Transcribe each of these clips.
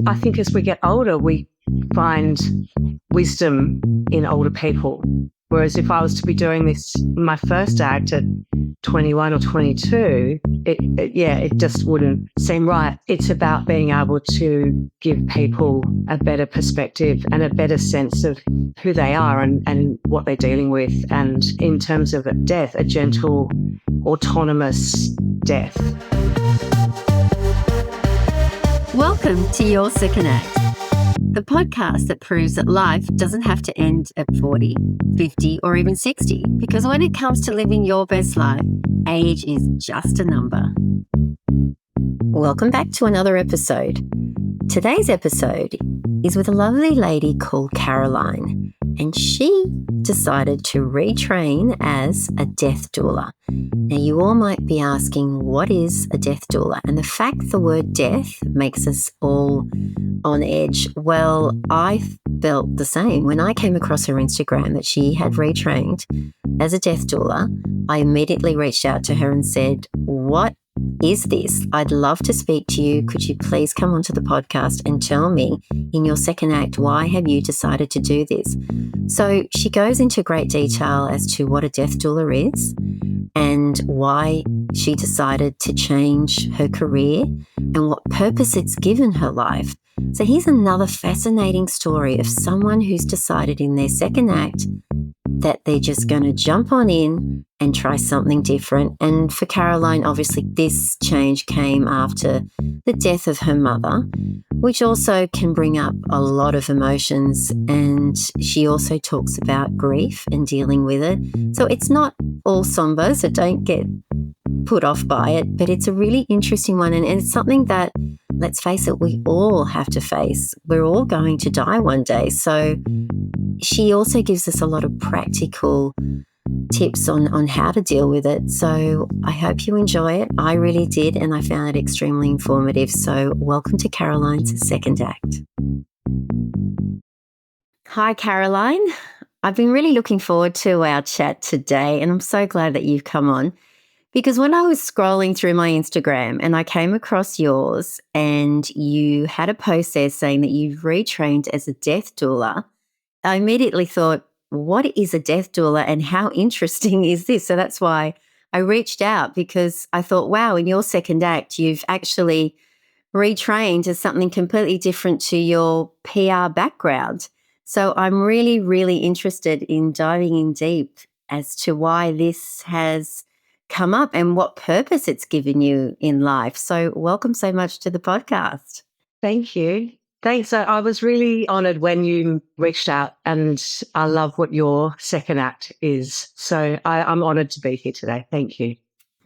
I think as we get older, we find wisdom in older people. Whereas if I was to be doing this, my first act at 21 or 22, it just wouldn't seem right. It's about being able to give people a better perspective and a better sense of who they are and what they're dealing with. And in terms of death, a gentle, autonomous death. Welcome to Your Second Act, the podcast that proves that life doesn't have to end at 40, 50, or even 60, because when it comes to living your best life, age is just a number. Welcome back to another episode. Today's episode is with a lovely lady called Caroline, and she decided to retrain as a death doula. Now, you all might be asking, what is a death doula? And the fact the word death makes us all on edge. Well, I felt the same. When I came across her Instagram that she had retrained as a death doula, I immediately reached out to her and said, what is this? I'd love to speak to you. Could you please come onto the podcast and tell me in your second act, why have you decided to do this? So she goes into great detail as to what a death doula is and why she decided to change her career and what purpose it's given her life. So here's another fascinating story of someone who's decided in their second act that they're just going to jump on in and try something different. And for Caroline, obviously, this change came after the death of her mother, which also can bring up a lot of emotions. And she also talks about grief and dealing with it. So it's not all somber, so don't get put off by it, but it's a really interesting one. And it's something that, let's face it, we all have to face. We're all going to die one day. So she also gives us a lot of practical tips on how to deal with it. So I hope you enjoy it. I really did, and I found it extremely informative. So welcome to Caroline's second act. Hi, Caroline. I've been really looking forward to our chat today, and I'm so glad that you've come on. Because when I was scrolling through my Instagram and I came across yours and you had a post there saying that you've retrained as a death doula, I immediately thought, what is a death doula and how interesting is this? So that's why I reached out, because I thought, wow, in your second act, you've actually retrained as something completely different to your PR background. So I'm really, really interested in diving in deep as to why this has come up and what purpose it's given you in life. So welcome so much to the podcast. Thank you. Thanks. I was really honoured when you reached out, and I love what your second act is. So I'm honoured to be here today. Thank you.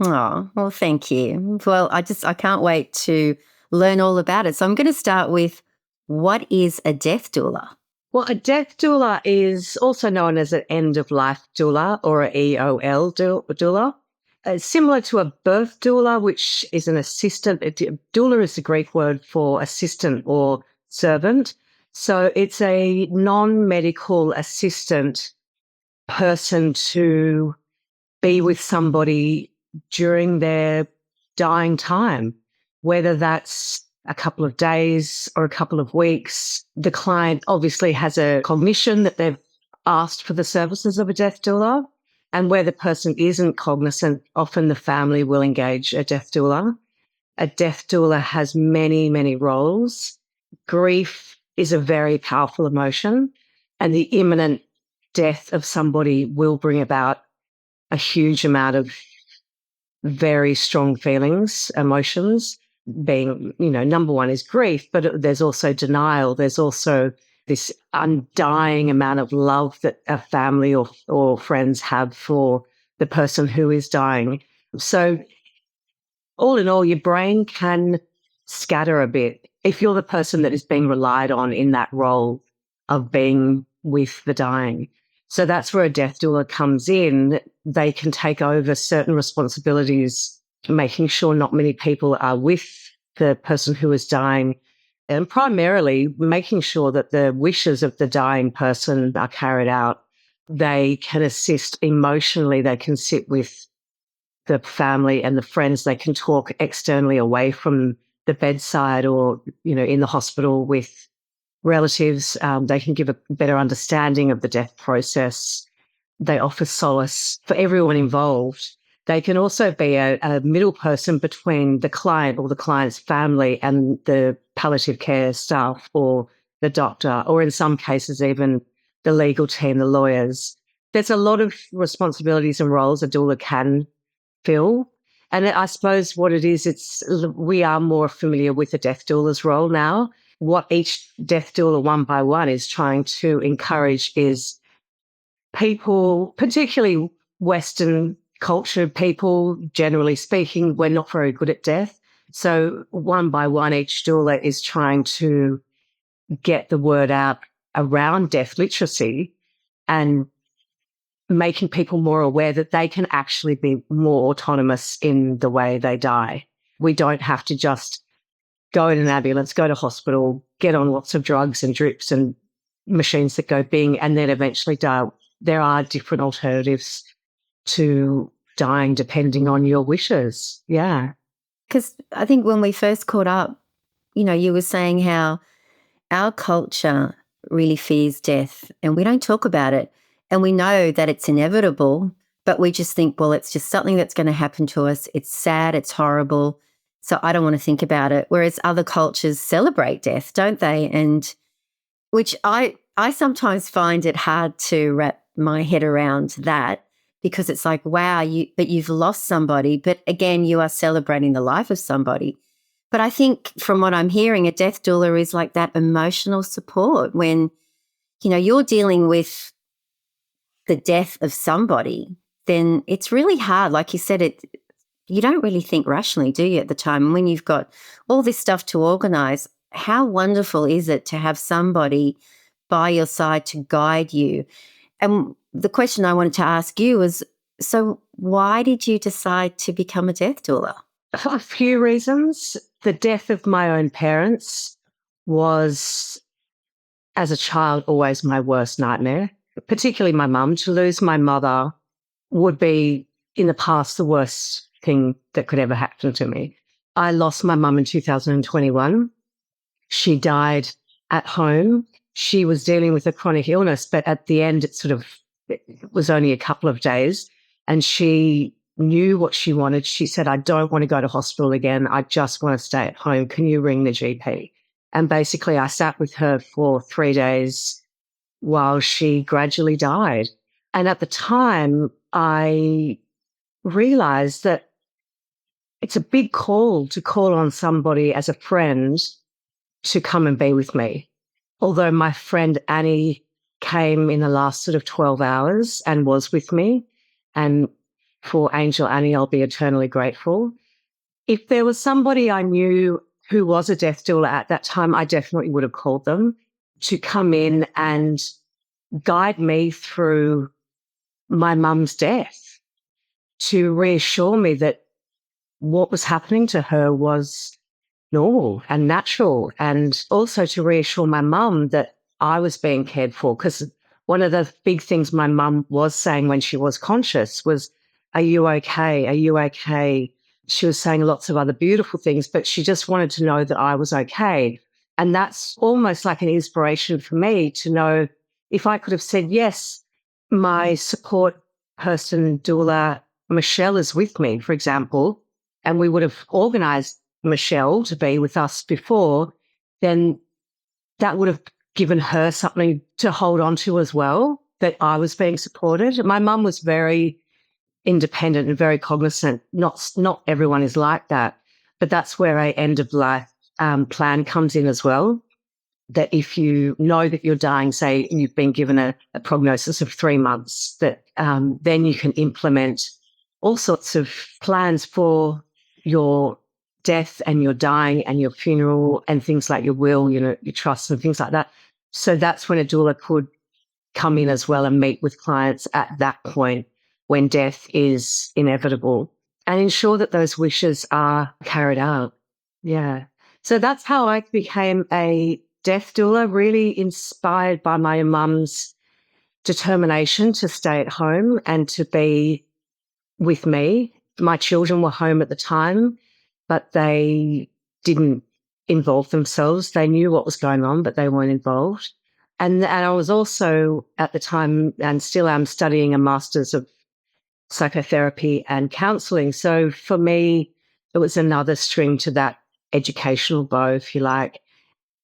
Oh, well, thank you. Well, I can't wait to learn all about it. So I'm going to start with, what is a death doula? Well, a death doula is also known as an end-of-life doula or an EOL doula. Similar to a birth doula, which is an assistant. Doula is the Greek word for assistant or servant. So it's a non-medical assistant person to be with somebody during their dying time, whether that's a couple of days or a couple of weeks. The client obviously has a cognition that they've asked for the services of a death doula. And where the person isn't cognizant, often the family will engage a death doula. A death doula has many, many roles. Grief is a very powerful emotion, and the imminent death of somebody will bring about a huge amount of very strong feelings, emotions, being, number one is grief, but there's also denial. There's also this undying amount of love that a family or friends have for the person who is dying. So all in all, your brain can scatter a bit if you're the person that is being relied on in that role of being with the dying. So that's where a death doula comes in. They can take over certain responsibilities, making sure not many people are with the person who is dying, and primarily making sure that the wishes of the dying person are carried out. They can assist emotionally. They can sit with the family and the friends. They can talk externally away from the bedside or, in the hospital with relatives. They can give a better understanding of the death process. They offer solace for everyone involved. They can also be a middle person between the client or the client's family and the palliative care staff or the doctor, or in some cases, even the legal team, the lawyers. There's a lot of responsibilities and roles a doula can fill. And I suppose what it is, we are more familiar with the death doula's role now. What each death doula one by one is trying to encourage is people, particularly Western culture people, generally speaking, we're not very good at death. So one by one, each doula is trying to get the word out around death literacy and making people more aware that they can actually be more autonomous in the way they die. We don't have to just go in an ambulance, go to hospital, get on lots of drugs and drips and machines that go bing, and then eventually die. There are different alternatives to dying depending on your wishes. Yeah. Because I think when we first caught up, you were saying how our culture really fears death and we don't talk about it. And we know that it's inevitable, but we just think, well, it's just something that's going to happen to us. It's sad, it's horrible. So I don't want to think about it. Whereas other cultures celebrate death, don't they? And which I sometimes find it hard to wrap my head around that, because it's like, wow, you've lost somebody, but again, you are celebrating the life of somebody. But I think from what I'm hearing, a death doula is like that emotional support when, you're dealing with the death of somebody, then it's really hard. Like you said, you don't really think rationally, do you, at the time? And when you've got all this stuff to organize, how wonderful is it to have somebody by your side to guide you? And the question I wanted to ask you was, so why did you decide to become a death doula? For a few reasons. The death of my own parents was, as a child, always my worst nightmare, particularly my mum. To lose my mother would be, in the past, the worst thing that could ever happen to me. I lost my mum in 2021. She died at home. She was dealing with a chronic illness, but at the end, it was only a couple of days, and she knew what she wanted. She said, I don't want to go to hospital again. I just want to stay at home. Can you ring the GP? And basically, I sat with her for 3 days while she gradually died. And at the time, I realized that it's a big call to call on somebody as a friend to come and be with me. Although my friend Annie came in the last sort of 12 hours and was with me, and for Angel Annie, I'll be eternally grateful. If there was somebody I knew who was a death doula at that time, I definitely would have called them to come in and guide me through my mum's death, to reassure me that what was happening to her was normal and natural, and also to reassure my mum that I was being cared for. Because one of the big things my mum was saying when she was conscious was, are you okay? Are you okay? She was saying lots of other beautiful things, but she just wanted to know that I was okay. And that's almost like an inspiration for me to know, if I could have said, yes, my support person, doula, Michelle, is with me, for example, and we would have organised Michelle to be with us before, then that would have given her something to hold on to as well, that I was being supported. My mum was very independent and very cognizant. Not everyone is like that, but that's where a end of life plan comes in as well. That if you know that you're dying, say you've been given a prognosis of 3 months, that then you can implement all sorts of plans for your death and your dying and your funeral and things like your will, your trust and things like that. So that's when a doula could come in as well and meet with clients at that point when death is inevitable and ensure that those wishes are carried out. Yeah. So that's how I became a death doula, really inspired by my mum's determination to stay at home and to be with me. My children were home at the time, but they didn't involve themselves. They knew what was going on, but they weren't involved. And I was also at the time, and still am, studying a master's of psychotherapy and counselling. So for me, it was another string to that educational bow, if you like.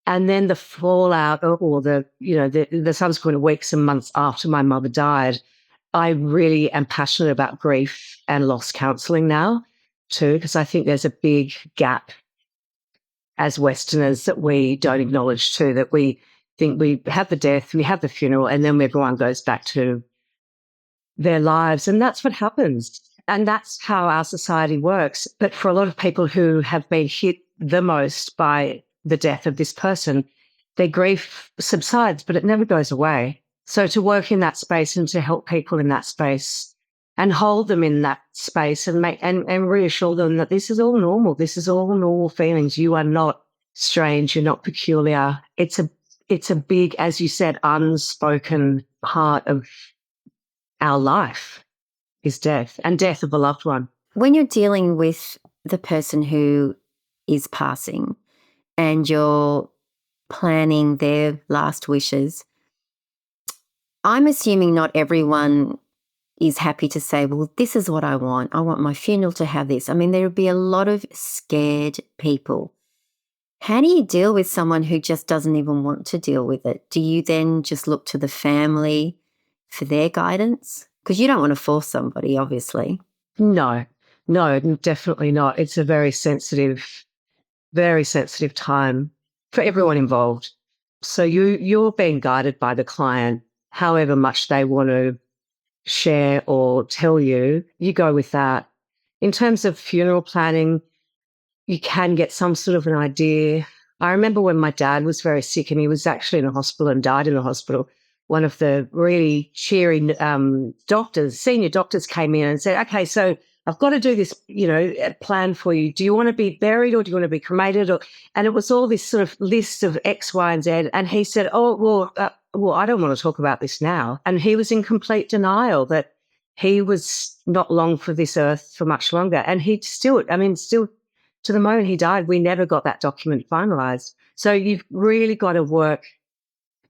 And then the fallout, or the subsequent weeks and months after my mother died, I really am passionate about grief and loss counselling now too, because I think there's a big gap as Westerners that we don't acknowledge too, that we think we have the death, we have the funeral, and then everyone goes back to their lives. And that's what happens. And that's how our society works. But for a lot of people who have been hit the most by the death of this person, their grief subsides, but it never goes away. So to work in that space and to help people in that space and hold them in that space and and reassure them that this is all normal. This is all normal feelings. You are not strange. You're not peculiar. It's a big, as you said, unspoken part of our life is death, and death of a loved one. When you're dealing with the person who is passing and you're planning their last wishes, I'm assuming not everyone is happy to say, well, this is what I want. I want my funeral to have this. I mean, there would be a lot of scared people. How do you deal with someone who just doesn't even want to deal with it? Do you then just look to the family for their guidance? Because you don't want to force somebody, obviously. No, definitely not. It's a very sensitive time for everyone involved. So you're being guided by the client, however much they want to share or tell you, you go with that. In terms of funeral planning, you can get some sort of an idea. I remember when my dad was very sick and he was actually in a hospital and died in a hospital. One of the really cheery senior doctors came in and said, okay, so I've got to do this, plan for you. Do you want to be buried or do you want to be cremated? And it was all this sort of list of X, Y, and Z. And he said, I don't want to talk about this now. And he was in complete denial that he was not long for this earth for much longer. And still to the moment he died, we never got that document finalised. So you've really got to work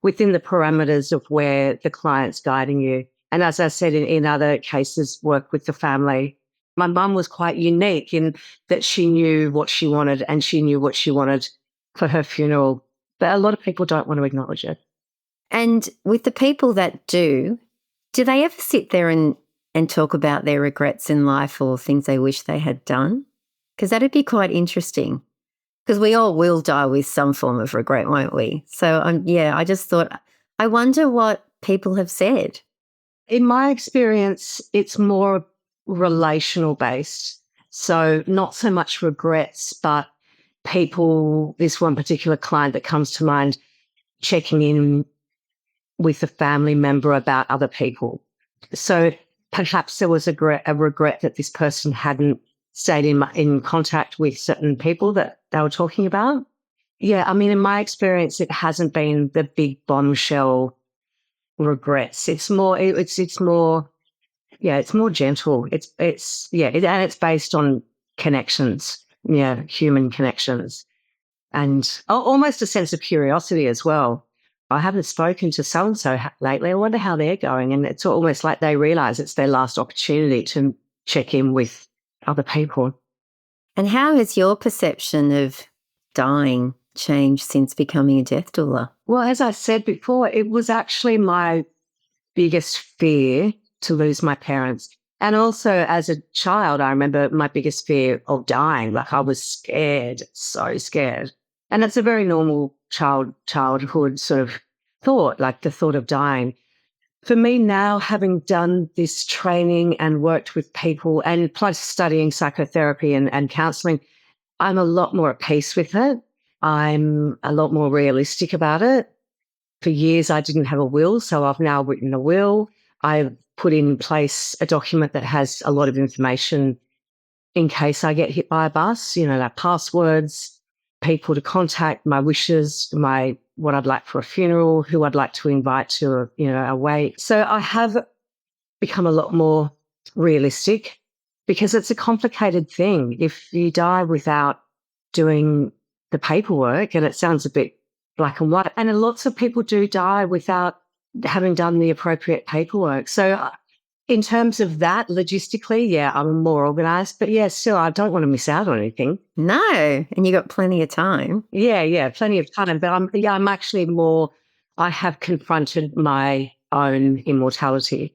within the parameters of where the client's guiding you. And as I said, in other cases, work with the family. My mum was quite unique in that she knew what she wanted and she knew what she wanted for her funeral. But a lot of people don't want to acknowledge it. And with the people that do they ever sit there and talk about their regrets in life or things they wish they had done? Because that'd be quite interesting. Because we all will die with some form of regret, won't we? So, I just thought, I wonder what people have said. In my experience, it's more relational based. So not so much regrets, but people, this one particular client that comes to mind, checking in with a family member about other people. So perhaps there was a regret that this person hadn't stayed in contact with certain people that they were talking about. Yeah, I mean, in my experience, it hasn't been the big bombshell regrets. It's more, it's more, it's more gentle. And it's based on connections, human connections, and almost a sense of curiosity as well. I haven't spoken to so-and-so lately. I wonder how they're going. And it's almost like they realize it's their last opportunity to check in with other people. And how has your perception of dying changed since becoming a death doula? Well, as I said before, it was actually my biggest fear to lose my parents. And also as a child, I remember my biggest fear of dying. Like I was scared, so scared. And it's a very normal childhood sort of thought, like the thought of dying. For me now, having done this training and worked with people and plus studying psychotherapy and counselling, I'm a lot more at peace with it. I'm a lot more realistic about it. For years, I didn't have a will, so I've now written a will. I've put in place a document that has a lot of information in case I get hit by a bus, like passwords, people to contact, my wishes, what I'd like for a funeral, who I'd like to invite to a wake. So I have become a lot more realistic because it's a complicated thing. If you die without doing the paperwork, and it sounds a bit black and white. And lots of people do die without having done the appropriate paperwork. So in terms of that, logistically, yeah, I'm more organised. But yeah, still, I don't want to miss out on anything. No, and you got plenty of time. Yeah, plenty of time. But I'm actually more, I have confronted my own immortality.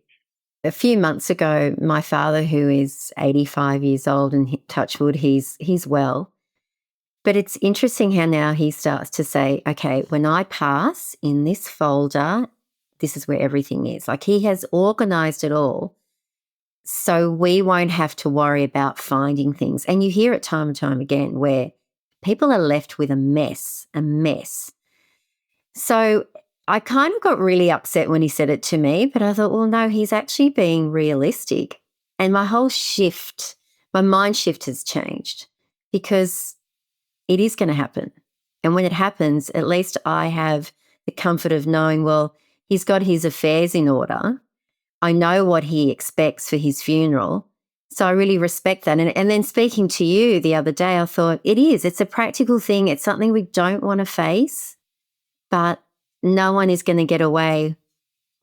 A few months ago, my father, who is 85 years old and touch wood, he's well. But it's interesting how now he starts to say, okay, when I pass in this folder, this is where everything is. Like he has organised it all so we won't have to worry about finding things. And you hear it time and time again where people are left with a mess. So I kind of got really upset when he said it to me, but I thought, well, no, he's actually being realistic. And my whole shift, my mind shift has changed because it is going to happen. And when it happens, at least I have the comfort of knowing, well, he's got his affairs in order. I know what he expects for his funeral. So I really respect that. And then speaking to you the other day, I thought it's a practical thing. It's something we don't want to face, but no one is going to get away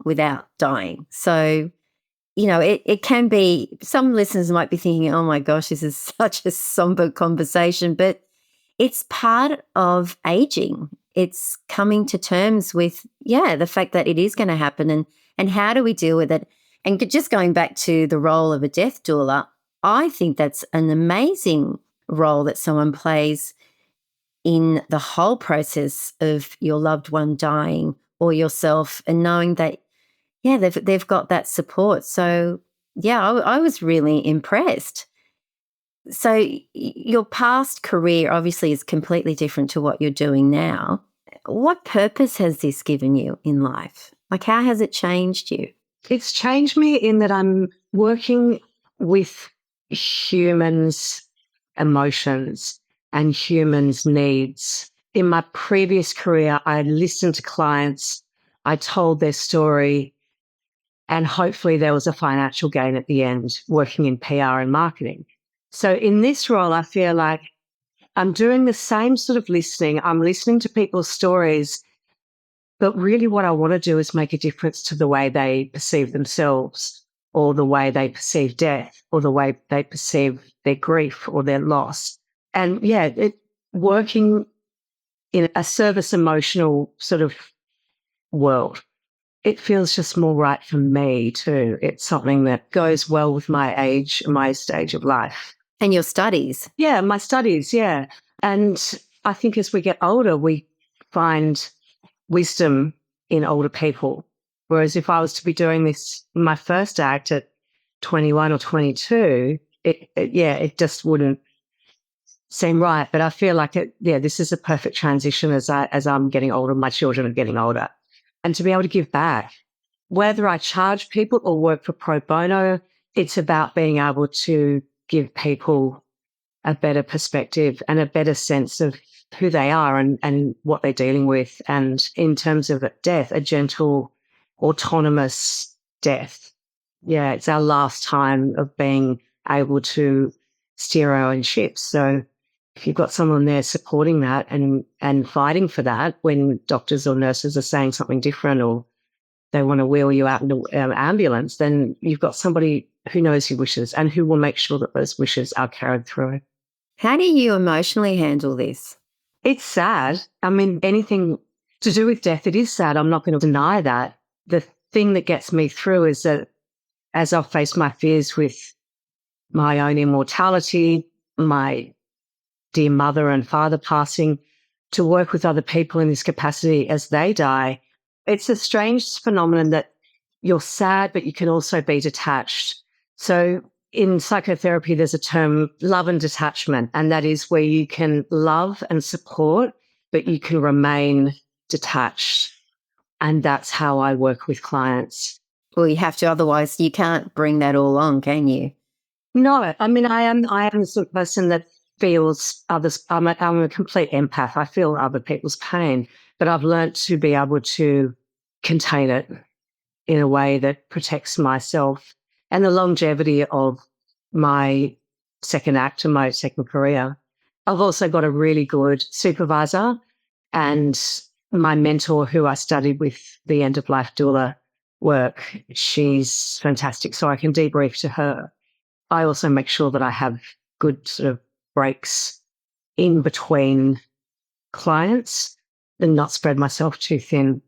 without dying. So, it can be, some listeners might be thinking, oh my gosh, this is such a somber conversation, but it's part of aging. It's coming to terms with, the fact that it is going to happen and how do we deal with it? And just going back to the role of a death doula, I think that's an amazing role that someone plays in the whole process of your loved one dying or yourself, and knowing that, they've got that support. So, I was really impressed. So your past career obviously is completely different to what you're doing now. What purpose has this given you in life? Like, how has it changed you? It's changed me in that I'm working with humans' emotions and humans' needs. In my previous career, I listened to clients, I told their story, and hopefully there was a financial gain at the end working in PR and marketing. So in this role, I feel like I'm doing the same sort of listening. I'm listening to people's stories, but really what I want to do is make a difference to the way they perceive themselves, or the way they perceive death, or the way they perceive their grief or their loss. And working in a service emotional sort of world, it feels just more right for me too. It's something that goes well with my age, my stage of life. And your studies? Yeah, my studies, yeah. And I think as we get older, we find wisdom in older people. Whereas if I was to be doing this in my first act at 21 or 22, it just wouldn't seem right. But I feel like this is a perfect transition as I'm getting older, my children are getting older, and to be able to give back. Whether I charge people or work for pro bono, it's about being able to give people a better perspective and a better sense of who they are and what they're dealing with. And in terms of death, a gentle, autonomous death. Yeah, it's our last time of being able to steer our own ships. So if you've got someone there supporting that and fighting for that when doctors or nurses are saying something different, or they want to wheel you out in an ambulance, then you've got somebody who knows your wishes and who will make sure that those wishes are carried through. How do you emotionally handle this? It's sad. I mean, anything to do with death, it is sad. I'm not going to deny that. The thing that gets me through is that as I've faced my fears with my own immortality, my dear mother and father passing, to work with other people in this capacity as they die, it's a strange phenomenon that you're sad, but you can also be detached. So in psychotherapy, there's a term, love and detachment, and that is where you can love and support, but you can remain detached. And that's how I work with clients. Well, you have to, otherwise you can't bring that all on, can you? No, I mean, I am the sort of person that feels others. I'm a complete empath. I feel other people's pain, but I've learned to be able to contain it in a way that protects myself and the longevity of my second act and my second career. I've also got a really good supervisor, and my mentor who I studied with the end of life doula work. She's fantastic. So I can debrief to her. I also make sure that I have good sort of breaks in between clients and not spread myself too thin.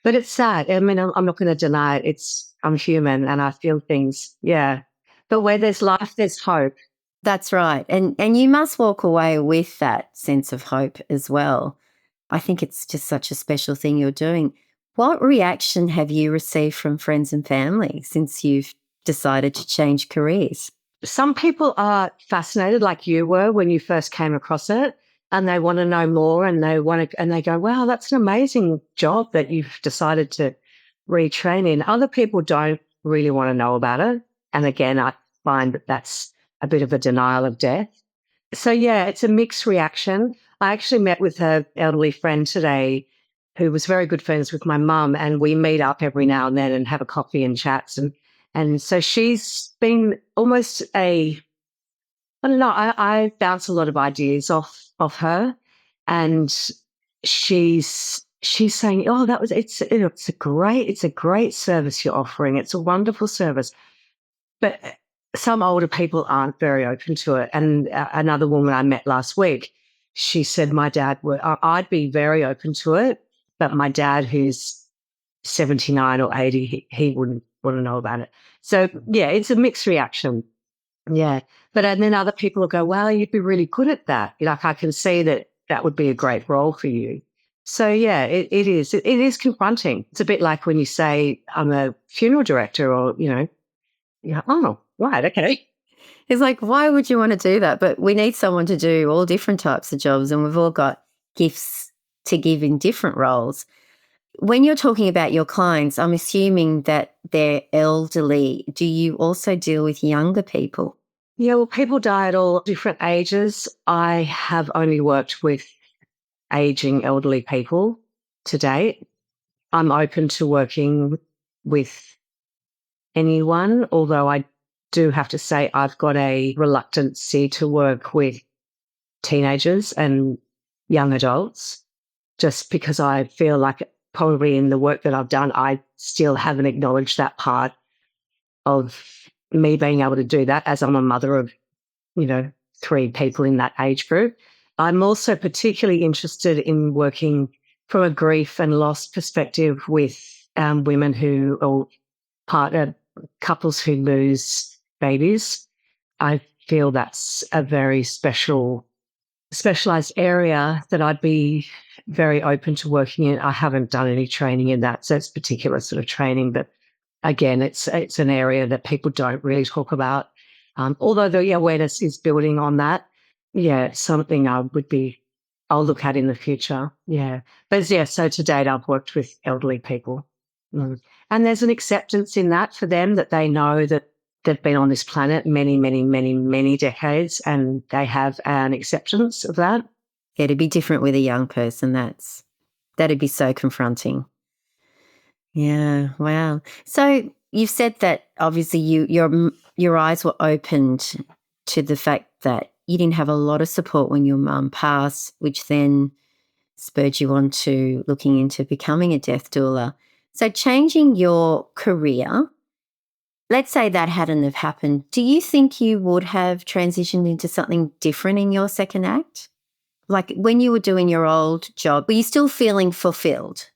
But it's sad. I mean, I'm not going to deny it. I'm human and I feel things. Yeah. But where there's life, there's hope. That's right. And you must walk away with that sense of hope as well. I think it's just such a special thing you're doing. What reaction have you received from friends and family since you've decided to change careers? Some people are fascinated, like you were when you first came across it, and they want to know more, and they go, "Wow, that's an amazing job that you've decided to retrain in." Other people don't really want to know about it, and again, I find that that's a bit of a denial of death. So yeah, it's a mixed reaction. I actually met with an elderly friend today who was very good friends with my mum, and we meet up every now and then and have a coffee and chats. And so she's been almost I don't know, I bounce a lot of ideas off her, and she's saying, "Oh, it's a great service you're offering. It's a wonderful service." But some older people aren't very open to it. And another woman I met last week, she said, I'd be very open to it, but my dad, who's 79 or 80, he wouldn't want to know about it. So, yeah, it's a mixed reaction. Yeah. But and then other people will go, well, you'd be really good at that. Like, I can see that that would be a great role for you. So, yeah, it is. It is confronting. It's a bit like when you say, I'm a funeral director or, yeah. Oh, right. Okay. It's like, why would you want to do that? But we need someone to do all different types of jobs, and we've all got gifts to give in different roles. When you're talking about your clients, I'm assuming that they're elderly. Do you also deal with younger people? Yeah. Well, people die at all different ages. I have only worked with aging elderly people to date. I'm open to working with anyone, although I do have to say I've got a reluctancy to work with teenagers and young adults, just because I feel like probably in the work that I've done, I still haven't acknowledged that part of me being able to do that, as I'm a mother of, you know, 3 people in that age group. I'm also particularly interested in working from a grief and loss perspective with women who or partner couples who lose babies. I feel that's a very specialized area that I'd be very open to working in. I haven't done any training in that, so it's particular sort of training, but again, it's an area that people don't really talk about. Although the awareness is building on that, yeah, it's something I'll look at in the future. Yeah, but yeah, so to date, I've worked with elderly people, and there's an acceptance in that for them that they know that they've been on this planet many, many, many, many decades, and they have an acceptance of that. Yeah, to be different with a young person, that'd be so confronting. Yeah, wow. So you've said that obviously your eyes were opened to the fact that you didn't have a lot of support when your mum passed, which then spurred you on to looking into becoming a death doula. So changing your career, let's say that hadn't have happened, do you think you would have transitioned into something different in your second act? Like when you were doing your old job, were you still feeling fulfilled?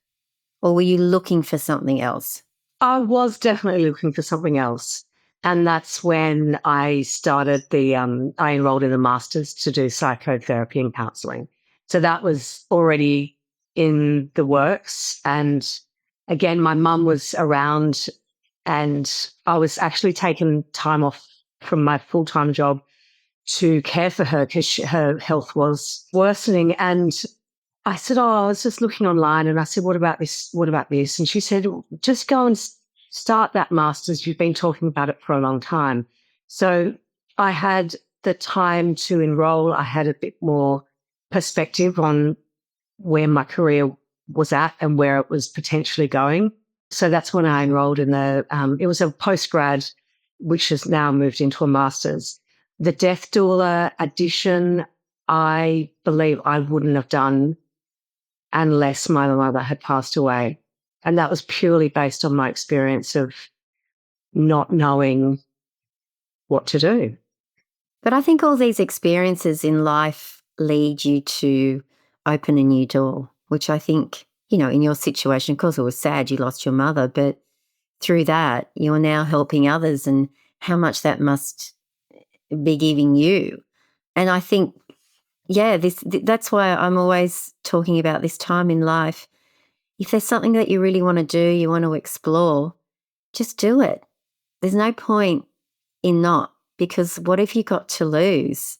Or were you looking for something else? I was definitely looking for something else. And that's when I started I enrolled in a master's to do psychotherapy and counseling. So that was already in the works. And again, my mum was around, and I was actually taking time off from my full-time job to care for her because her health was worsening. And I said, "Oh, I was just looking online," and I said, "What about this? What about this?" And she said, "Just go and start that master's. You've been talking about it for a long time." So I had the time to enroll. I had a bit more perspective on where my career was at and where it was potentially going. So that's when I enrolled in it was a postgrad, which has now moved into a master's. The death doula edition, I believe I wouldn't have done unless my mother had passed away. And that was purely based on my experience of not knowing what to do. But I think all these experiences in life lead you to open a new door, which I think, in your situation, of course, it was sad you lost your mother, but through that, you're now helping others and how much that must be giving you. And I think, that's why I'm always talking about this time in life. If there's something that you really want to do, you want to explore, just do it. There's no point in not, because what have you got to lose?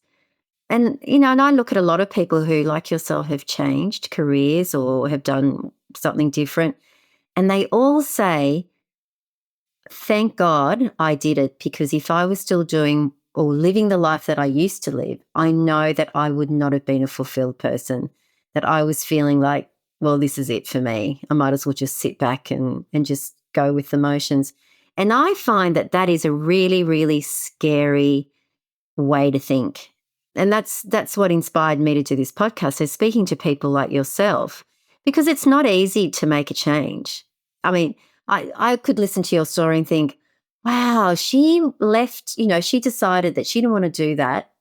And, and I look at a lot of people who, like yourself, have changed careers or have done something different, and they all say, thank God I did it, because if I was still doing or living the life that I used to live, I know that I would not have been a fulfilled person, that I was feeling like, well, this is it for me. I might as well just sit back and just go with the motions. And I find that that is a really, really scary way to think. And that's what inspired me to do this podcast. So speaking to people like yourself, because it's not easy to make a change. I mean, I could listen to your story and think, wow, she left, she decided that she didn't want to do that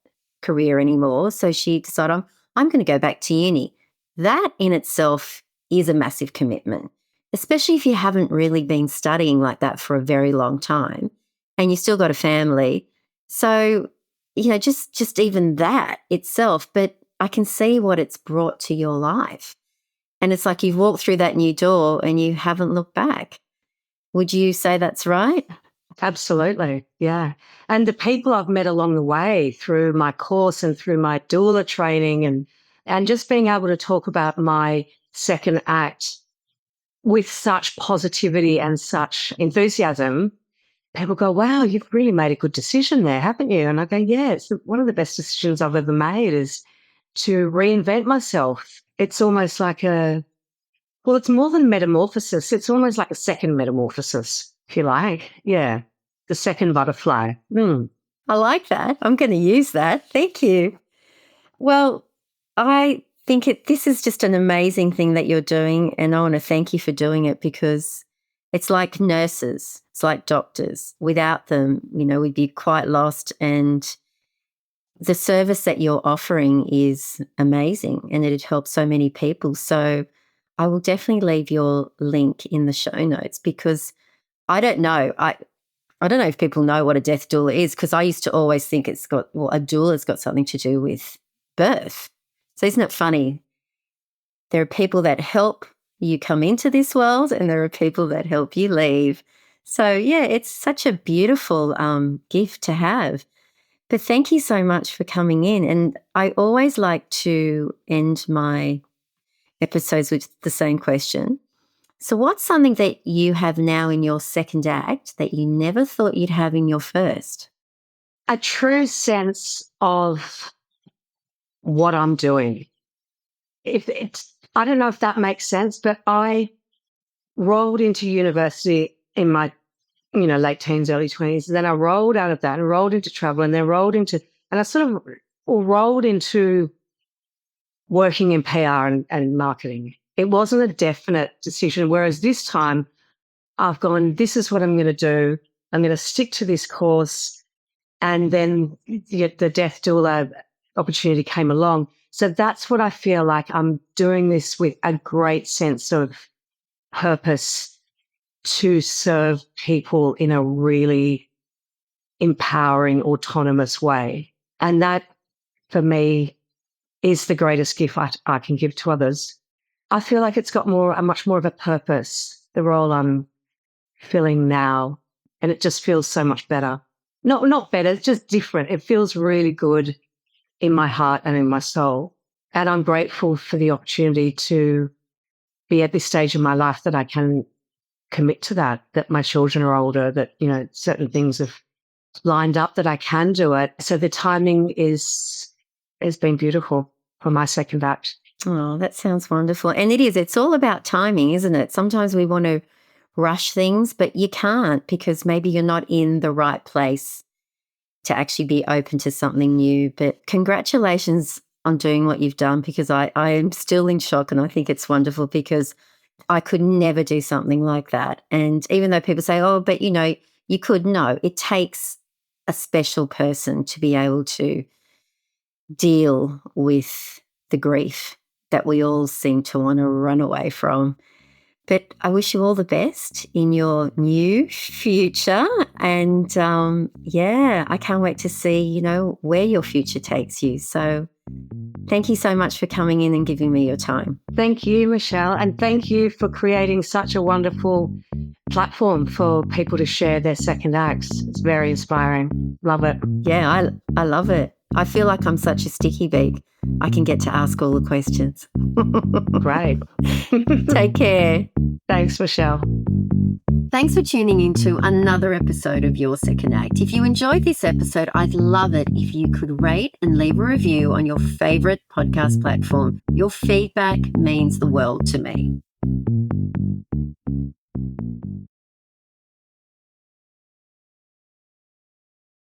career anymore. So she decided, I'm going to go back to uni. That in itself is a massive commitment, especially if you haven't really been studying like that for a very long time and you still got a family. So, just even that itself, but I can see what it's brought to your life. And it's like you've walked through that new door and you haven't looked back. Would you say that's right? Absolutely. Yeah. And the people I've met along the way through my course and through my doula training and just being able to talk about my second act with such positivity and such enthusiasm, people go, wow, you've really made a good decision there, haven't you? And I go, yeah, it's one of the best decisions I've ever made is to reinvent myself. It's almost like it's more than metamorphosis. It's almost like a second metamorphosis, if you like. Yeah. The second butterfly. Mm. I like that. I'm going to use that. Thank you. Well, I think this is just an amazing thing that you're doing, and I want to thank you for doing it, because it's like nurses, it's like doctors. Without them, we'd be quite lost, and the service that you're offering is amazing and it helps so many people. So I will definitely leave your link in the show notes, because I don't know. I don't know if people know what a death doula is, because I used to always think a doula's got something to do with birth. So isn't it funny? There are people that help you come into this world and there are people that help you leave. So, yeah, it's such a beautiful gift to have. But thank you so much for coming in. And I always like to end my episodes with the same question. So what's something that you have now in your second act that you never thought you'd have in your first? A true sense of what I'm doing. I don't know if that makes sense, but I rolled into university in my, late teens, early 20s. And then I rolled out of that and rolled into travel and then and I sort of rolled into working in PR and marketing. It wasn't a definite decision. Whereas this time I've gone, this is what I'm going to do. I'm going to stick to this course. And then the death doula opportunity came along. So that's what I feel like. I'm doing this with a great sense of purpose to serve people in a really empowering, autonomous way. And that, for me, is the greatest gift I can give to others. I feel like it's got much more of a purpose, the role I'm filling now, and it just feels so much better. Not better, it's just different. It feels really good in my heart and in my soul. And I'm grateful for the opportunity to be at this stage in my life that I can commit to that my children are older, that, certain things have lined up that I can do it. So the timing has been beautiful for my second act. Oh, that sounds wonderful. And it is. It's all about timing, isn't it? Sometimes we want to rush things, but you can't, because maybe you're not in the right place to actually be open to something new. But congratulations on doing what you've done, because I am still in shock, and I think it's wonderful because I could never do something like that. And even though people say, oh, but you could, no, it takes a special person to be able to deal with the grief that we all seem to want to run away from. But I wish you all the best in your new future. And I can't wait to see, where your future takes you. So thank you so much for coming in and giving me your time. Thank you, Michelle. And thank you for creating such a wonderful platform for people to share their second acts. It's very inspiring. Love it. Yeah, I love it. I feel like I'm such a sticky beak. I can get to ask all the questions. Great. Take care. Thanks, Michelle. Thanks for tuning into another episode of Your Second Act. If you enjoyed this episode, I'd love it if you could rate and leave a review on your favorite podcast platform. Your feedback means the world to me.